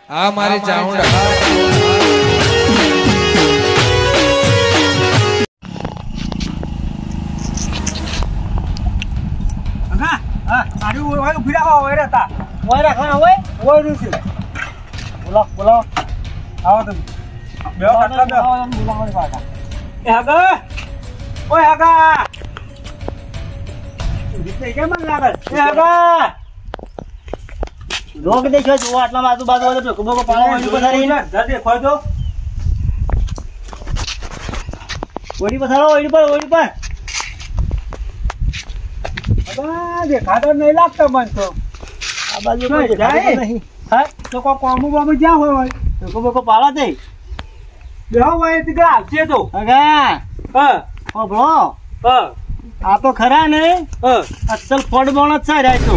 આ મારી ચાઉંડા બોલો આવો તમે બે ખાટલા બે એ હગા ઓય હગા દીતે કેમ લાગે એ હગા લોક દેખો જો આટલા આજુબાજુ વાળો તો કુબો પાણી પથારીને જડે ખોય દો ઓડી પથારો ઓડી પર હગા જે ખાતર નહીં લાગતો મન તો આ બાજુ કોઈ જાય નહીં હા તો કોમુ બામુ જ્યાં હોય તો કુબો પાલા દે બેહો હોય તે આવશે તો હગા ઓ બ્રો આ તો ખરા ને અસલ ફોડ બોનસ છે રે તો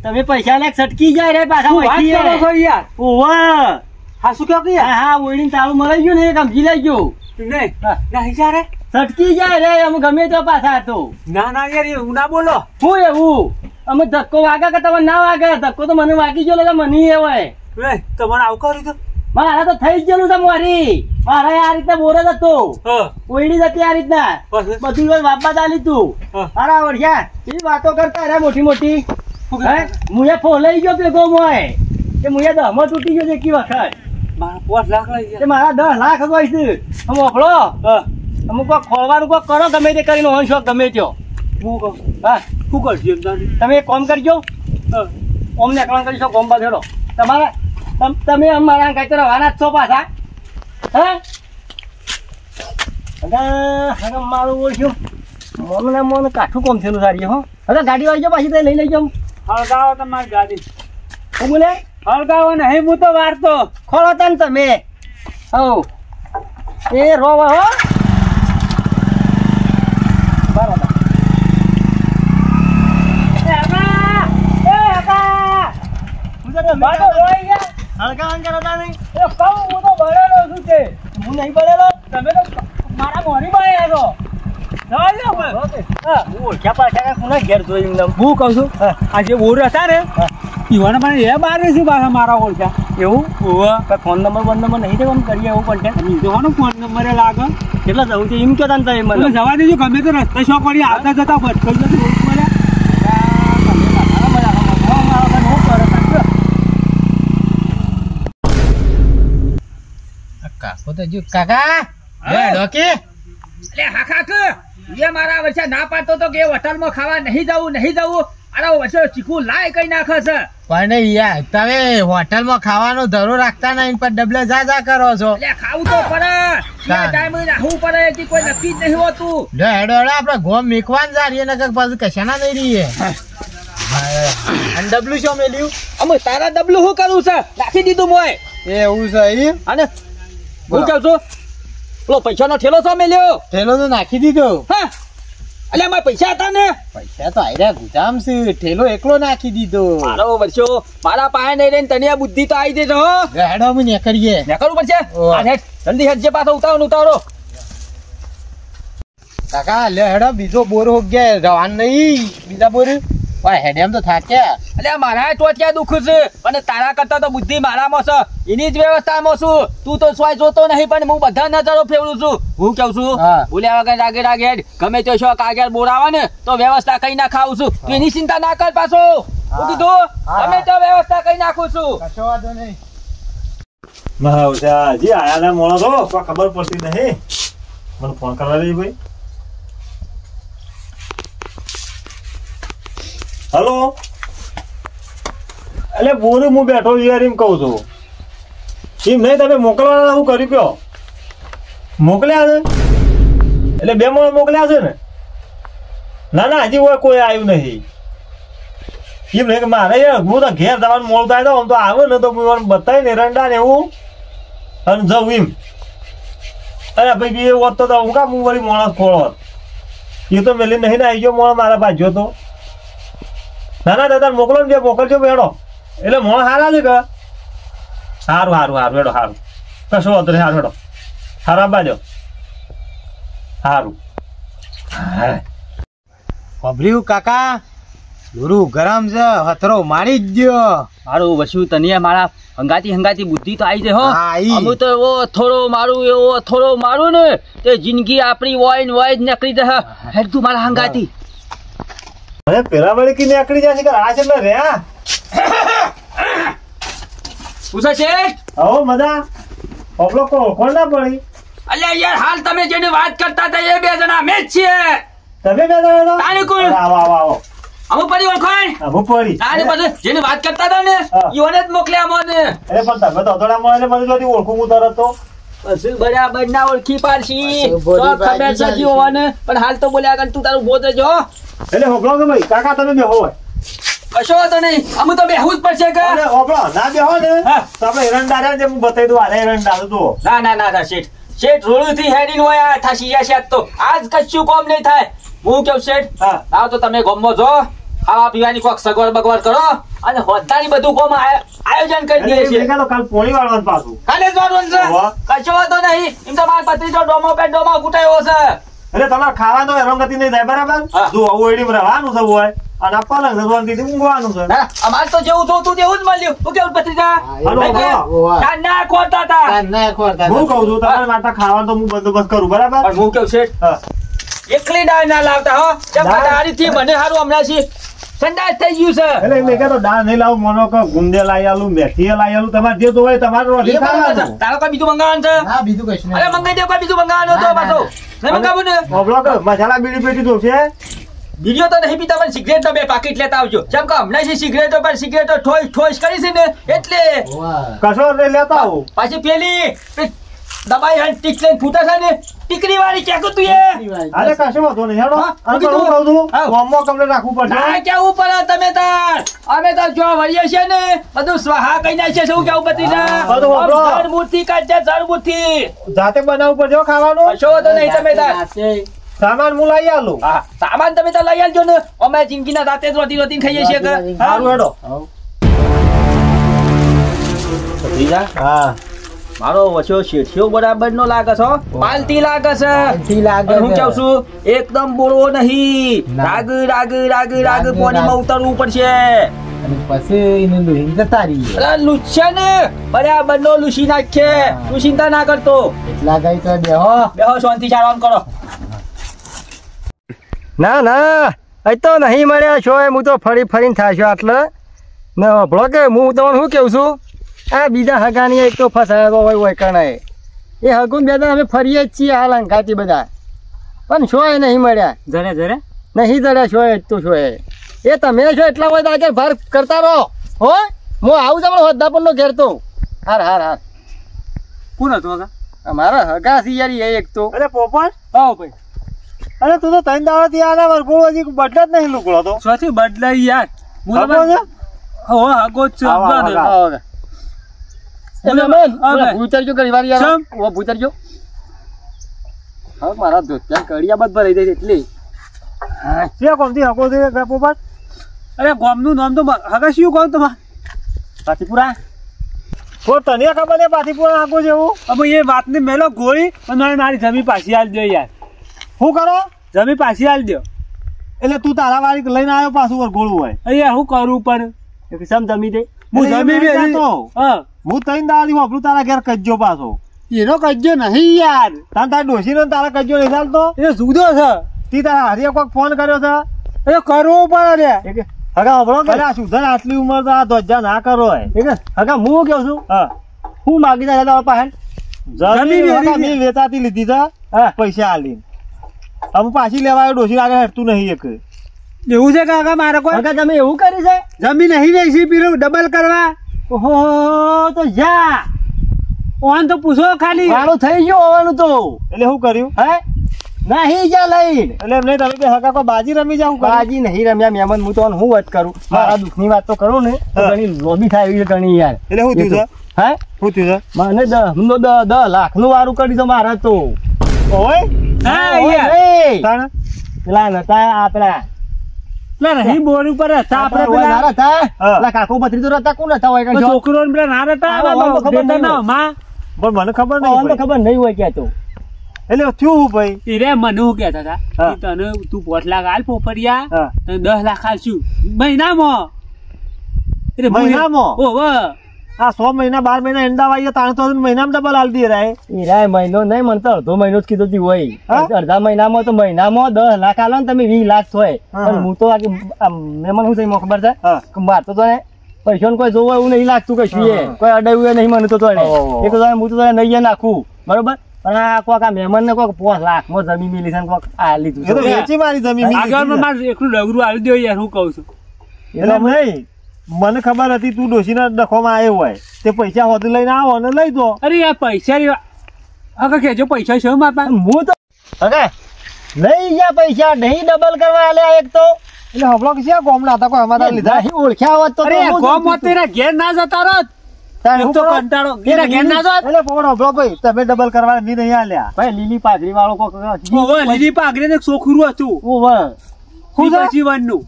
તમે પૈસા લે સટકી જાય રે પાછા ઓછી યાર ઓવા હા શું કહો કે હા ઓઈડીન તાળું મળી ગયું ને એક સમજી લેજો નહીં નહીં યાર સટકી જાય રે અમે ગમે તો પાછા તો ના યાર એવું ના બોલો હું એવું અમે ધક્કો વાગે કે તમે ના વાગે ધક્કો તો મને વાગી ગયો એટલે મને એ હોય તમારે આવું કર્યું તો મારા તો થઈ જ ગયેલું છે મારી મારા આ રીતના બોરજ હતો ઓઈડી હતી આ રીતના બધું વાપા ચાલી તું અરે વઢિયા એ વાતો કરતા રે મોટી મોટી મુએ ફોલાઈ ગયો ભેગો મોય કે મુએ 10 માં તૂટી ગયો એકી વખત મારા 5 લાખ લઈ ગયા મારા 10 લાખ હોય છે અમે ઓફળો અમુક કોઈ ખોલવાનું કોઈ કરો ગમે તે કરીને હોન શોખ ગમે ત્યો હું કહું હા શું કરજો તમે એક કામ કરજો ઓમને એકલા કરીશો ગોમ બાંધેલો તમારા તમે અમારા કઈ તો રવાના છો પાછા હા મારું ઓળખ્યું મને મને કાઠું કોમ થયેલું સારી હો હવે ગાડી વાળી જાઓ પાછી લઈ લઈ જાઉં હળગાવો તમારી ગાડી શું બોલે હળગાવો નહીં હું તો વારતો ખોલો તા ને તમે હો એ રોવા હો બરાબર હળગાવાન કરો તા નહીં એ કહું હું તો બળેલો છું તે હું નહીં બળેલો તમે તો મારા મોરી બળ્યા છો હું કઉ છું આ જે બોર હતા ને ઈવાના પણ એ બાર છે પાછા મારા ઓળખ્યા એવું ફોન નંબર નહીં દેવાનું કરીએ એવું કોન્ટેક્ટ જોવાનો ફોન નંબર લાગે કેટલા જવું છે એમ કેતા તમે મને જવા દેજો ગમે તો રસ્તે શો કરી આવતા જતા ભટકાઈ જશે કાકો તો જો કાકા ડોકી અલે હા કાકા ये मारा वर्षा ना पातो तो के होटल में खावा नहीं जाऊं अरे वर्षो चीकू लाय कई नाखे છે પણ યાર તમે હોટલ માં ખાવાનો ધરો રાખતા નહીં પર ડબલે જા કરો છો એટલે ખાવું તો પડે કે ટાઈમ રાખવું પડે કે કોઈ નક્કી જ નહીં હોતું લે હેડો આપણે ગોમ મેકવાન જા રીએ નકર પાછું કશાના નહીં રીએ અને ડબલું શું મેલ્યું અમે તારા ડબલું શું કરું છે રાખી દીધું મોય એવું છે ઈ અને હું કહું છું પેલો પૈસાનો ઠેલો છો મેલ્યો ઠેલો તો નાખી દીધો હા અલે મારા પૈસા હતા ને પૈસા તો આયરા ગુજામ છે ઠેલો એકલો નાખી દીધો મારો વર્ષો મારા પાસે નહીં રહીને તને બુદ્ધિ તો આવી દેજો હેડો અમે નેકરીએ નેકરવું પડશે આ હેડ જલ્દી હેડજે પાછો ઉતારો કાકા લે હેડો બીજો બોર હો ગયા રવાન નહીં બીજા બોર વાય હેડ એમ તો થાક્યા અલે મારા ટોટિયા દુખ છે અને તારા કરતા તો બુદ્ધિ મારામાં છે એની જ વ્યવસ્થામાં છું તું તો સ્વાય જોતો નહીં પણ હું બધા નજરો ફેરવું છું હું કહું છું બોલ્યા વગર રાગે ગમે તે શોખ આગળ બોરાવા ને તો વ્યવસ્થા કઈ ના ખાવું છું તું એની ચિંતા ના કર પાછો હું કીધું ગમે તે વ્યવસ્થા કઈ નાખું છું કશો વાંધો નહીં મહાવજાજી આયા ને મોણો તો કોઈ ખબર પડતી નહીં મને ફોન કરવા દે ભાઈ હેલો એટલે બોરું હું બેઠો યાર એમ કહું છું એમ નહીં તમે મોકલવાના હું કર્યું કયો મોકલ્યા છે એટલે 2 માણસ મોકલ્યા છે ને ના હજી હોય કોઈ આવ્યું નહીં એમ નહીં કે મારે હું તો ઘેર જવાનું મોડું થાય તો આમ તો આવે ને તો બતાવી ને રંડા ને એવું અને જવું એમ અરે ભાઈ બી એવું હોત તો હું કામ હું વળી માણસ ખોળો એ તો મેલી નહીં ને આવી ગયો માણસ મારા ભાજ્યો તો ના દાદા મોકલો ને મોકલજો બેડો એટલે મોણ હારા છે કે સારું હેડો સારું કશો વાંધો નહીં સારું હેડો સારા બાજો સારું ખબર્યું કાકા દૂરું ગરમ છે હથરો મારી જ દો હારું વસ્યું તને મારા હંગાતી બુદ્ધિ તો આવી જાય હો હા, ઈ. અમુ તો એવો થોડો મારું ને તે જિંદગી આપણી વોય જ નીકળી જાય હેડ તું મારા હંગાતી અરે પેલા વળી કી નીકળી જશે કે આ છે એટલે રહ્યા પૂછો શેઠ આવો મજા ઓપલો કોણ ના પડી અલ્યા યાર હાલ તમે જેની વાત કરતા હતા એ બે જણા અમે જ છીએ તમે બે જણા તારે કોણ? આવો અમુ પડી ઓળખાણ હું પડી તારે બધું જેની વાત કરતા હતા ને હા. ઈઓને જ મોકલ્યા મને અરે પણ તમે તો અધોડા મળે મને જોતી ઓળખું હું તરત તો પછી બરાબર ના ઓળખી પાડશી પછી તો બોલી ખબર પાડી છે જાય. જીવવાને પણ હાલ તો બોલ્યા કર તું તારું બોધ જો એટલે હોપલો કે ભાઈ કાકા તમે બે હોય કશો હતો નહીં અમુ તો બેહવું જ પડશે કે અરે હોપલો ના બે હોય ને હા. તો આપણે એરંડા રહ્યા જે હું બતાવી દઉં આ એરંડા તો ના શેઠ રોડથી હેડીને હોય આ થાશી જશે આજ તો આજ કશું કોમ નહીં થાય હું કેવું શેઠ હા. આવ તો તમે ગમો જો ખાવા પીવાની કોક સગવડ બગવડ કરો અને હોદ્દાની બધું કોમ આયોજન કરી દઈએ છીએ તો કાલ પોણી વાળવાનું પાછું કાલે જ વાળવાનું છે વાહ. કશો હતો નહીં એમ તો મારા પત્રીજો ડોમો ગુટાયો છે એટલે તમારે ખાવાનો હેરાનગતિ નહીં થાય બરાબર હા. જો આવું એડી રહેવાનું છે હોય અને આ પલંગ છે શાંતિથી ઊંઘવાનું છે ના અમાર તો જેવું જોતું તેવું જ મળ્યું હું કેવું પત્રીજા હાલો, હાલો. ના ખોરતા હતા હું કહું છું તમારા માટે ખાવાનો તો હું બંદોબસ્ત કરું બરાબર પણ હું કેવું શેઠ હા. એકલી દાળ ના લાવતા હો કેમ કે દાળ? દાળીથી મને હારું હમણાં છે સંડાસ થઈ ગયું છે એટલે મેં કહેતો દાળ નહીં લાવું મોનો કે ગુંદે લાવી આલું મેથી લાવી આલું તમારે જે તો હોય તમારે રોટી ખાવાનું તારો કોઈ બીજું મંગાવવાનું છે અરે મંગાઈ દે કોઈ બીજું મંગાવવાનું હતો પાછો નહીં મંગાવું ને ઓબલો કે મસાલા બીડી પેટી તો છે બીજો તો નહીં પીતા પણ સિગરેટ તો બે પાકીટ લેતા આવજો જેમ કે હમણાં છે સિગરેટો પર સિગરેટો ઠોઈસ કરી છે ને એટલે કશો એટલે લેતા આવું પાછી પેલી દબાઈ હન ટીક લઈને ફૂટા છે ને ટીકરી વાળી કેકું તું એ અરે કશો વાંધો નહીં હેડો હા, અને કીધું. હું કહું છું હા. કોમમાં કમ્પ્લેટ રાખવું પડશે ના કેવું પડે તમે તાર અમે તો જો વળીએ છે ને બધું સ્વાહા કહી નાખીએ શું કેવું બધી બધું વાપરો. જળમૂર્તિ કાઢજે જળમૂર્તિ જાતે બનાવવું પડશે હો ખાવાનું કશો તો નહીં તમે તાર સામાન હું લાવી આલું હા સામાન તમે તો લઈ આવજો ને અમે જિંદગીના રાતે જ રોતી ખાઈએ છીએ કે સારું હેડો હા મારો વચ્ચો શેઠિયો બરાબર નો લાગે છે હો. પાલતી લાગે છે અને હું કેવું છું એકદમ બોલવો નહીં રાગ પાણીમાં ઉતરવું પડશે અરે લૂછશે ને બરાબર નો લૂછી નાખે તું ચિંતા ના કરતો બેહો શાંતિ ચાલવાનું કરો ના અહીં તો નહીં મળ્યા છો હું તો ફરીને થાશો આટલે ને ભળો કે હું તમને શું કહું છું આ બીજા હગાની એક તો ફસાયો હોય કણાય એ હગુન બે અમે ફરીએ જ છીએ હાલ અંગાતી બધા પણ શોય નહીં મળ્યા જરે નહીં જડ્યા શોય જ તો શોય એ તમે છો એટલા બધા આગળ ભાર કરતા રહો હો હું આવું તમને હોદ્દા પણ નો ઘેર તો હાર કોણ હતું અમારા હગા છે યાર એ એક તો અરે પોપટ આવો ભાઈ અરે તું તો ત્રણ દાડાથી આના વરઘોડો હજી બદલા જ નહીં લુકડો તો સ્વાથી બદલાઈ યાર હગો છે? હગો જ આવો, આવો, આવો. ભૂતરજો ઘણી વાર યાર ઓ ભૂતરજો હવે મારા ધોતિયા કડિયા બધ ભરાઈ જાય એટલી છે કોમથી હગો છે પોપટ અરે ગામનું નામ તો હગા શું કહું તમારે પાતીપુરા તો તને ખબર ને પાથીપુરા હગો છે એવું હવે એ વાતને મેલો ગોળી અને મારી જમી પાછી આલ દો યાર શું કરો જમી પાછી આલ દો એટલે તું તારા વાળી લઈને આવ્યો પાછું વરઘોડું હોય અહીંયા હું કરું પણ સમ જમી દે હું એટલે જમી એમ બી નહીં જાતો. હા હું ત્રણ દાડાથી વાપરું તારા ઘેર કજ્જો પાછો એનો કજ્જો નહીં યાર તારા ડોશીનો ને તારા કજ્જો નહીં ચાલતો એ જુદો છે તી તારા હરિયા કોઈક ફોન કર્યો છે એ કરવો પડે રે હગા હબળો કે અરે આ સુધર આટલી ઉંમર તો આ ધ્વજા ના કરો હોય હગા હું કેવું છું હા હું માગી દે તમારા પાસે જમીન જમીન હગા મેં વેચાતી લીધી છે હા પૈસા આલીને હવે પાછી લેવા આવ્યો ડોશી આગળ હેઠતું નહીં એક એવું છે કાકા મારે કોઈ હગા તમે એવું કરી છે જમી નહીં વેચી પીલું ડબલ કરવા ઓહો તો જા ઓન તો પૂછો ખાલી વાળું થઈ ગયું હોવાનું તો એટલે શું કર્યું હે નહીં જા લઈને એટલે એમ નહીં તમે બે હગા કોઈ બાજી રમી જાવ બાજી નહીં રમ્યા મહેમાન હું તો હું વાત કરું મારા દુઃખની વાત તો કરું ને તો હા. ઘણી લોબી થાય એવી ઘણી યાર એટલે શું થયું છે હે શું થયું મને 10 લાખનું વારું કરી દો મારે તો છે ઓય હા ઓય યાર નહીં. તાણે પેલા નતા આપણા પેલા નહીં બોર ઉપર હતા આપણે ઓય ના પેલા હતા હા. પેલા કાકો ભત્રીજો હતા કોણ હતા હોય કઈ છોકરો ને પેલા ના હતા હા, ઓન તો ખબર નહીં હોય. માં પણ મને ખબર તો નહીં ખબર નહીં હોય ક્યાં તો એટલે થયું હું ભાઈ રે મને હું કહેતા હતા હા. કે તને તું 5 લાખ હાલ પોપરિયા હા તને 10 લાખ હાલશું મહિનામાં એટલે મહિનામાં ઓવા આ 6 મહિના 12 મહિના એંડા વાઈએ તાણ તો મહિનામાં ડબલ આલ દે રહે ઈરાય મહિનો નહીં મને તો અડધો મહિનો જ કીધો હતી હોય અડધા મહિનામાં તો મહિનામાં 10 લાખ આલો ને તમે 20 લાખ થોય પણ હું તો મહેમાન હું થઈ ખબર છે કે મારતો તો ને પૈસા કોઈ જોવો એવું નહીં લાગતું કશું એ કોઈ અડાયું નહીં મને તો એક તો હું તો નહીં નાખું બરોબર પણ આ કોક આ મહેમાન ને કોક 5 લાખમાં જમીન મિલી છે કોક આ લીધું એ તો વેચી મારી જમીન આગળમાં મારે એકલું ડગરું આવી દો યાર હું કહું છું એટલે નહીં મને ખબર હતી તું ડોશીના ડખોમાં આવ્યો હોય તે પૈસા હોતી લઈને આવો અને લઈ દો અરે યાર પૈસા આગળ કેજો પૈસા છે મારા હું તો હવે નહીં ગયા પૈસા નહીં ડબલ કરવા આલ્યા એક તો એટલે હમણાં કે છે ગોમના હતા કોઈ અમારા લીધા નહીં ઓળખ્યા હોત તો અરે ગોમ તેરા ઘેર ના જતા રહો હું તો કંટાળો એના ઘેર ના જાત એટલે પણ હમણાં ભાઈ તમે ડબલ કરવા નહીં આલ્યા ભાઈ લીલી પાઘડી વાળો કોક ઓવા લીલી પાઘડી ને છોકરું હતું ઓવા હું જીવનનું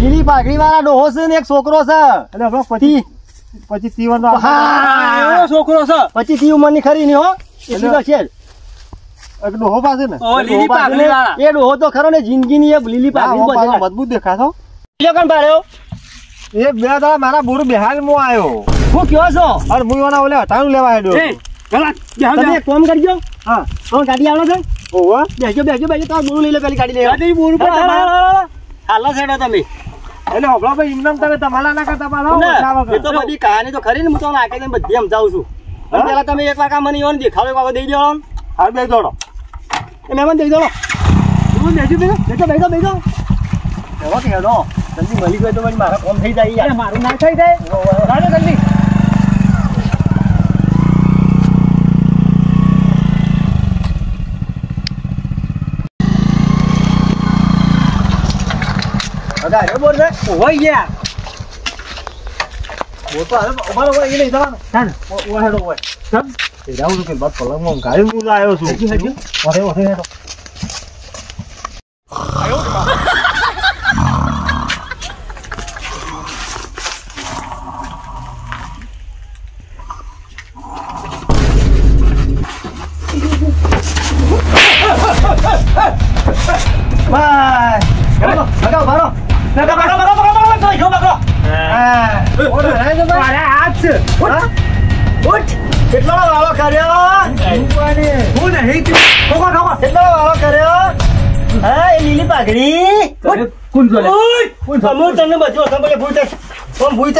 લીલી પાઘડી વાળા ડોહો છે ને એક છોકરો છે એટલે હમણાં પછી તીવન એવો છોકરો છે પછી તી ઉંમરની ખરી નહીં હો એટલી તો છે એક ડોહો પાસે ને ઓ લીલી પાઘડી વાળા એ ડોહો તો ખરો ને જિંદગીની એ લીલી પાઘડી મજબૂત દેખાતો બીજો કોણ પાડ્યો એ બે દાડા મારા બોર બિહાર માં આવ્યો હું કયો છો અને હું એના ઓલે હટાણું લેવા આવ્યો એ ગલા તમે એક કામ કરજો હા કોણ ગાડી આવે છે ઓવા બેજો તો બોલું લઈ લો પેલી ગાડી લઈ ગાડી બોરું પર હાલો છેડો તમે એટલે હમણાં ભાઈ ઇમનામ તમે તમારા ના કરતા પાડો એ તો બધી કહાની તો ખરી ને હું તો નાખી દઈને બધી સમજાવું છું પણ પેલા તમે એક વાર મને એવો દેખાડો એક વાર દઈ દેવો હાલ બે દોડો એ મહેમાન દઈ દો બેજો એવો કે હેડો જલ્દી મળી ગયો તો પછી મારા કોમ થઈ જાય યાર મારું ના થઈ જાય જલ્દી અરે બોલ રે ઓવા યાર બોલ તો હવે અમારો હોય એ નહીં જવાનું ચાલ ઓવા હેડો હોય સબ એ જાઉં કે બાદ પલંગમાં ગાડી હું આવ્યો છું ઓરે હેડો બાય લગાવ બારો કેટલો વાળો કર્યો હું નહીં કેટલો વાળો કર્યો હા એ લીલી પાઘડી કોણ જોલે હું તને બચ્યો સંભળે ભૂઈ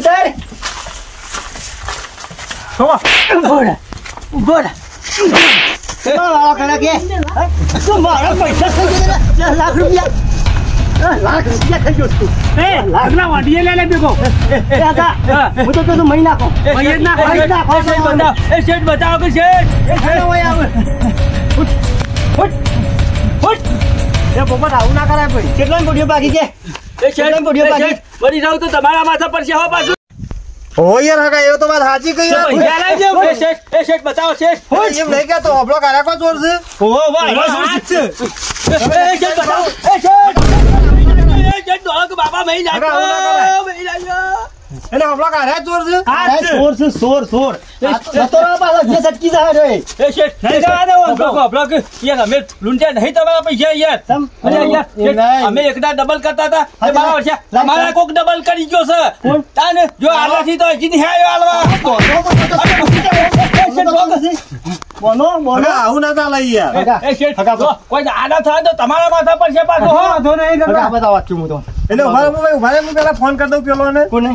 થાય ગોડા કેટલો વાળો કર્યો કે તું મારા પૈસા થઈ ગયા 10 લાખ રૂપિયા લાખ રૂપિયા થઈ ગયો તું એ લાગલા વાડીએ લે લે બેગો એ આતા હું તો તું મહી નાખો મહી નાખો એ શેઠ બતાવો કે શેઠ એ ખાનો હોય આવે ફૂટ એ પોપટ આવું ના કરાય ભાઈ કેટલો પોડિયો બાકી કે એ શેઠ બની જાવ તો તમારા માથા પર છે હો પાછું ઓ યાર હગા એ તો વાત સાચી કહી પૈસા લાવજો એ શેઠ બતાવો શેઠ એમ નહીં કે તો હબળો કારા કો જોર છે ઓ વાહ એ શેઠ બતાવો એ શેઠ દોડો કે બાબા મહી નાખો એટલે હબળો કારા જોર છે આ સોર તો પાછો જે સટકી જાય રે એ શેઠ નહીં જવા દો બાબલો કે યાર અમે લૂંટ્યા નહીં તમારા પૈસા યાર અરે યાર શેઠ, અમે એકદા ડબલ કરતા હતા તે મારા વર્ષે તમારા કોક ડબલ કરી ગયો છે તાને જો આલાથી તો હજી નહીં આવ્યો બોનો હગા આવું ના ચાલે યાર એ શેઠ કોઈ આડા થાય તો તમારા માથા પર છે પાછો વાંધો નહીં આ બતાવ વાંચ્યું હું તો એટલે ઉભા હું પેલા ફોન કરી દઉં પેલો ને કોને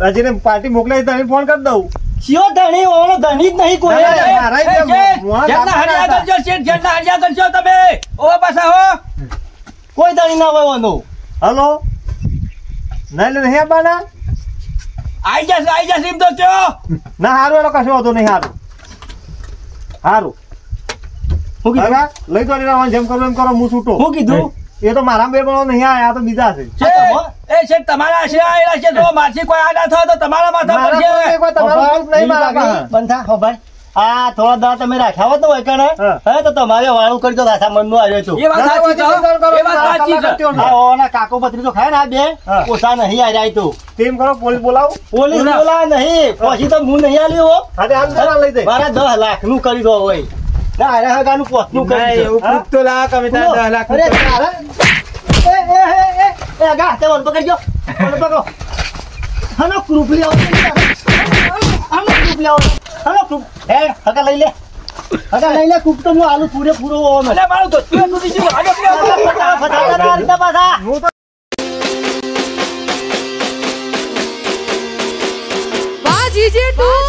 હજી પાર્ટી મોકલાઈ તો ફોન કરી દઉં ચિયો ધણી ઓનો ધણી જ નહીં કોઈ જેટલા હરિયા કરજો શેઠ જેટલા હરિયા કરજો તમે ઓ પાછા હો કોઈ ધણી ના હોય ઓનો હલો નહીં લે નહીં બાના આઈ જશે એમ તો કયો ના હારું એનો કશો વાંધો નહીં હારું હું કીધું હગા લઈ તો લેવાનું જેમ કરો એમ કરો હું છૂટો હું કીધું એ તો મારા બે બનો નહીં આયા તો બીજા છે એ શેઠ તમારા આશરે આયેલા છે જો મારથી કોઈ આડા થાય તો તમારા માથા પર છે કોઈ તમારું ગ્રુપ નહીં મારા પાસે. બંધા હો ભાઈ આ થોડા દા તમે રાખ્યા હોત ને હોય કણે હે તો તમારે વાળું કરી દો રાસા મનનું આવ્યો છું એ વાત સાચી છે એ વાત સાચી છે આ ઓના કાકો પત્રી તો ખાય ને આ બે ઓછા નહીં આ જાય તો તેમ કરો પોલીસ બોલાવો પોલીસ બોલા નહીં પછી તો હું નહીં આલ્યો હો હા હાલ જરા લઈ દે મારા 10 લાખ નું કરી દો હોય ના અરે હગાનું પોતનું કરી દો એવું પ્રૂફ તો લાવો તમે તારા 10 લાખ અરે તારા એ લે આગા તે વન પકડજો વન પકડો હનો ગ્રુપ લે હનો ગ્રુપ લે હનો ગ્રુપ હે હકા લઈ લે કુક તો હું આલુ પૂરો અલે મારું તો તું સુધી શું આગળ ફટાફટ પાછા વાહ જીજે તું